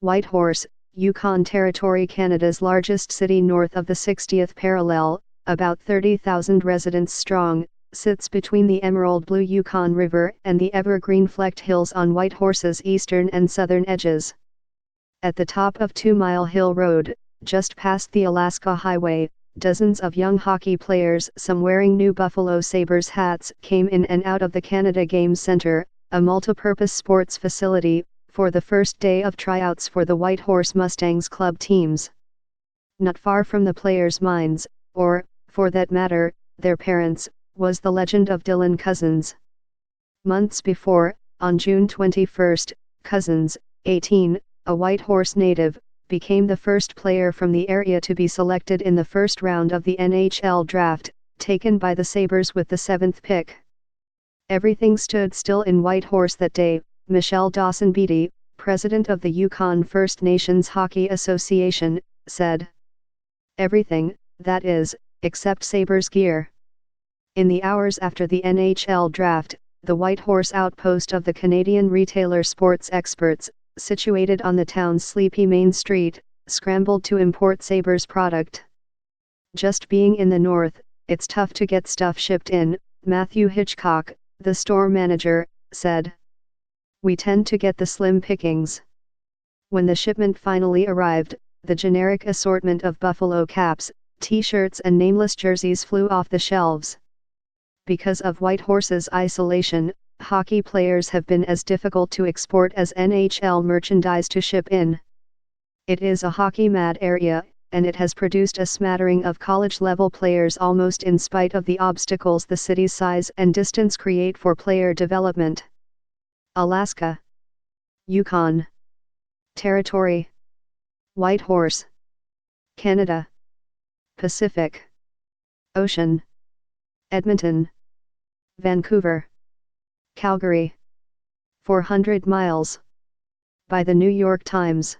Whitehorse, Yukon Territory, Canada's largest city north of the 60th parallel, about 30,000 residents strong, sits between the emerald blue Yukon River and the evergreen-flecked hills on Whitehorse's eastern and southern edges. At the top of 2 Mile Hill Road, just past the Alaska Highway, dozens of young hockey players, some wearing new Buffalo Sabres hats, came in and out of the Canada Games Centre, a multipurpose sports facility, for the first day of tryouts for the Whitehorse Mustangs club teams. Not far from the players' minds, or, for that matter, their parents, was the legend of Dylan Cozens. Months before, on June 21, Cozens, 18, a Whitehorse native, became the first player from the area to be selected in the first round of the N.H.L draft, taken by the Sabres with the 7th pick. Everything stood still in Whitehorse that day, Michelle Dawson-Beatty, president of the Yukon First Nations Hockey Association, said. Everything, that is, except Sabres gear. In the hours after the N.H.L draft, the Whitehorse outpost of the Canadian retailer Sports Experts, situated on the town's sleepy main street, scrambled to import Sabres product. Just being in the north, it's tough to get stuff shipped in, Matthew Hitchcock, the store manager, said. We tend to get the slim pickings. When the shipment finally arrived, the generic assortment of buffalo caps, t-shirts and nameless jerseys flew off the shelves. Because of Whitehorse's isolation, hockey players have been as difficult to export as N.H.L merchandise to ship in. It is a hockey-mad area, and it has produced a smattering of college-level players almost in spite of the obstacles the city's size and distance create for player development. Alaska, Yukon Territory, Whitehorse, Canada, Pacific Ocean, Edmonton, Vancouver, Calgary, 400 miles. By the New York Times.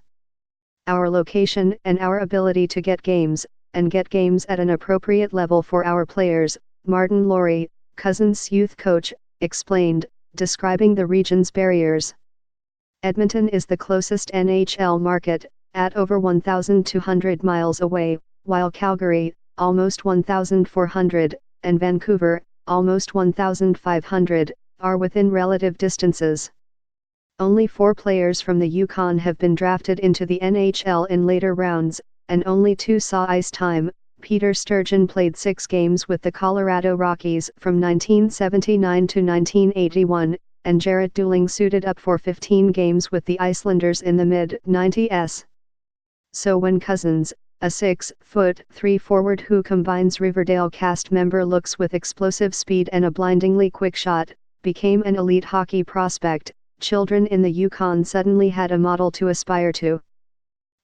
Our location and our ability to get games, and get games at an appropriate level for our players, Martin Laurie, Cozens' youth coach, explained, describing the region's barriers. Edmonton is the closest N.H.L market, at over 1,200 miles away, while Calgary, almost 1,400, and Vancouver, almost 1,500, are within relative distances. Only 4 players from the Yukon have been drafted into the N.H.L in later rounds, and only 2 saw ice time. Peter Sturgeon played 6 games with the Colorado Rockies from 1979 to 1981, and Jarrett Dooling suited up for 15 games with the Icelanders in the mid-90s. So when Cozens, a 6'3" forward who combines Riverdale cast member looks with explosive speed and a blindingly quick shot, became an elite hockey prospect, children in the Yukon suddenly had a model to aspire to.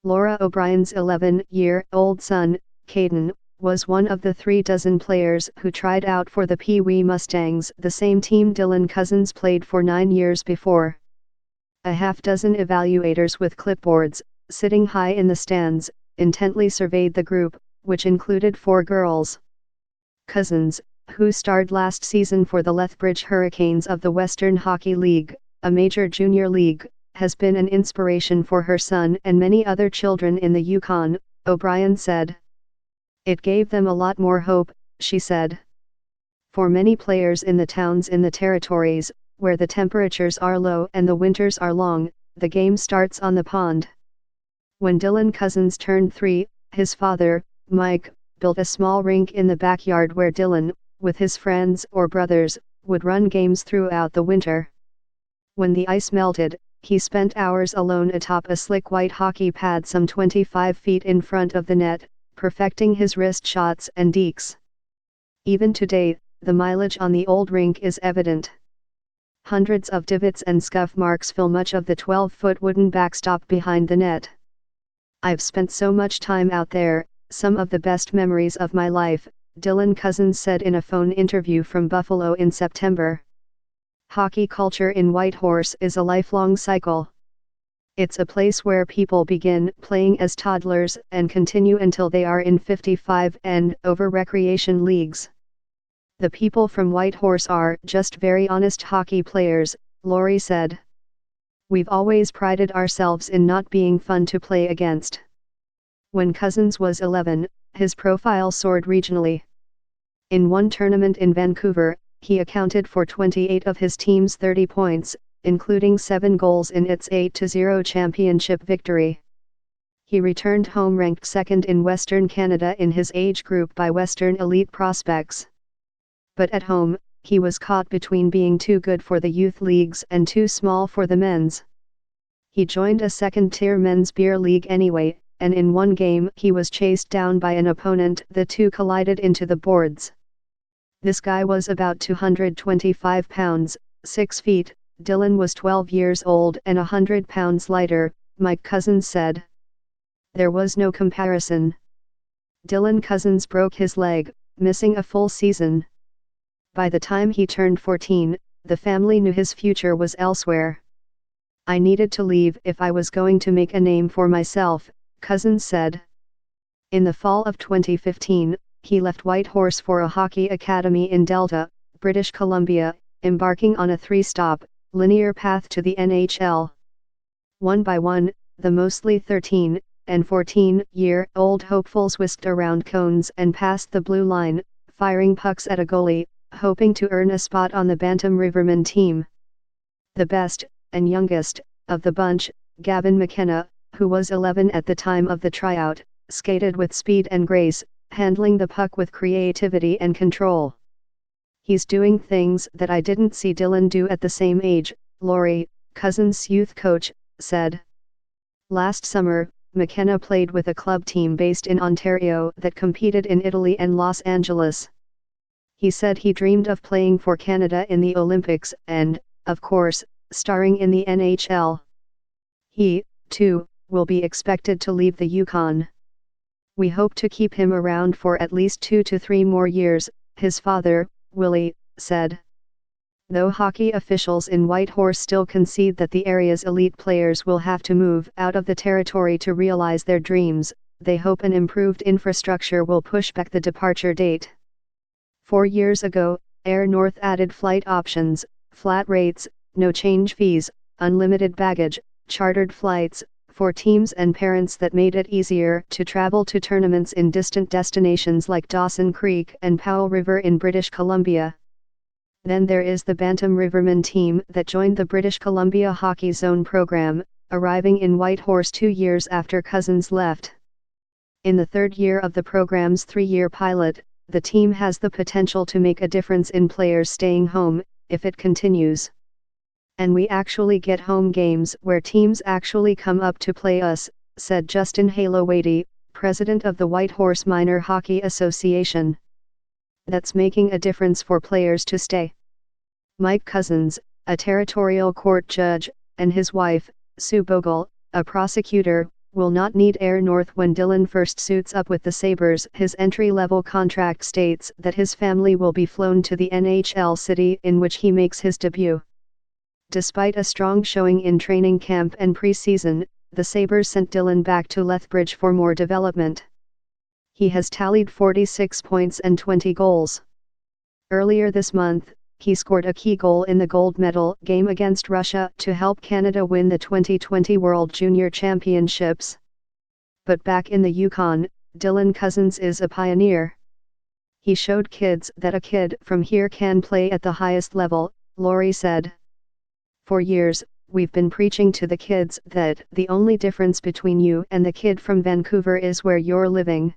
Laura O'Brien's 11-year-old son, Caden, was one of the 36 players who tried out for the Pee Wee Mustangs, the same team Dylan Cozens played for 9 years before. A half-dozen evaluators with clipboards, sitting high in the stands, intently surveyed the group, which included 4 girls. Cozens, who starred last season for the Lethbridge Hurricanes of the Western Hockey League, a major junior league, has been an inspiration for her son and many other children in the Yukon, O'Brien said. It gave them a lot more hope, she said. For many players in the towns in the territories, where the temperatures are low and the winters are long, the game starts on the pond. When Dylan Cozens turned 3, his father, Mike, built a small rink in the backyard where Dylan, with his friends or brothers, would run games throughout the winter. When the ice melted, he spent hours alone atop a slick white hockey pad some 25 feet in front of the net, perfecting his wrist shots and dekes. Even today, the mileage on the old rink is evident. Hundreds of divots and scuff marks fill much of the 12-foot wooden backstop behind the net. I've spent so much time out there, some of the best memories of my life, Dylan Cozens said in a phone interview from Buffalo in September. Hockey culture in Whitehorse is a lifelong cycle. It's a place where people begin playing as toddlers and continue until they are in 55 and over recreation leagues. The people from Whitehorse are just very honest hockey players, Laurie said. We've always prided ourselves in not being fun to play against. When Cousins was 11, his profile soared regionally. In one tournament in Vancouver, he accounted for 28 of his team's 30 points, including 7 goals in its 8-0 championship victory. He returned home ranked second in Western Canada in his age group by Western elite prospects. But at home, he was caught between being too good for the youth leagues and too small for the men's. He joined a second-tier men's beer league anyway, and in one game he was chased down by an opponent. The two collided into the boards. This guy was about 225 pounds, 6 feet, Dylan was 12 years old and 100 pounds lighter, Mike Cousins said. There was no comparison. Dylan Cousins broke his leg, missing a full season. By the time he turned 14, the family knew his future was elsewhere. I needed to leave if I was going to make a name for myself, Cousins said. In the fall of 2015, he left Whitehorse for a hockey academy in Delta, British Columbia, embarking on a 3-stop, linear path to the N.H.L. One by one, the mostly 13- and 14-year-old hopefuls whisked around cones and past the blue line, firing pucks at a goalie, hoping to earn a spot on the Bantam Rivermen team. The best, and youngest, of the bunch, Gavin McKenna, who was 11 at the time of the tryout, skated with speed and grace, handling the puck with creativity and control. He's doing things that I didn't see Dylan do at the same age, Laurie, Cousins' youth coach, said. Last summer, McKenna played with a club team based in Ontario that competed in Italy and Los Angeles. He said he dreamed of playing for Canada in the Olympics and, of course, starring in the N.H.L. He, too, will be expected to leave the Yukon. We hope to keep him around for at least 2 to 3 more years, his father, Willie, said. Though hockey officials in Whitehorse still concede that the area's elite players will have to move out of the territory to realize their dreams, they hope an improved infrastructure will push back the departure date. 4 years ago, Air North added flight options, flat rates, no change fees, unlimited baggage, chartered flights, for teams and parents that made it easier to travel to tournaments in distant destinations like Dawson Creek and Powell River in British Columbia. Then there is the Bantam Rivermen team that joined the British Columbia Hockey Zone program, arriving in Whitehorse 2 years after Cousins left. In the 3rd year of the program's 3-year pilot, the team has the potential to make a difference in players staying home, if it continues. And we actually get home games where teams actually come up to play us, said Justin Halowady, president of the Whitehorse Minor Hockey Association. That's making a difference for players to stay. Mike Cousins, a territorial court judge, and his wife, Sue Bogle, a prosecutor, will not need Air North when Dylan first suits up with the Sabres. His entry-level contract states that his family will be flown to the N.H.L. city in which he makes his debut. Despite a strong showing in training camp and preseason, the Sabres sent Dylan back to Lethbridge for more development. He has tallied 46 points and 20 goals. Earlier this month, he scored a key goal in the gold medal game against Russia to help Canada win the 2020 World Junior Championships. But back in the Yukon, Dylan Cousins is a pioneer. He showed kids that a kid from here can play at the highest level, Laurie said. For years, we've been preaching to the kids that the only difference between you and the kid from Vancouver is where you're living.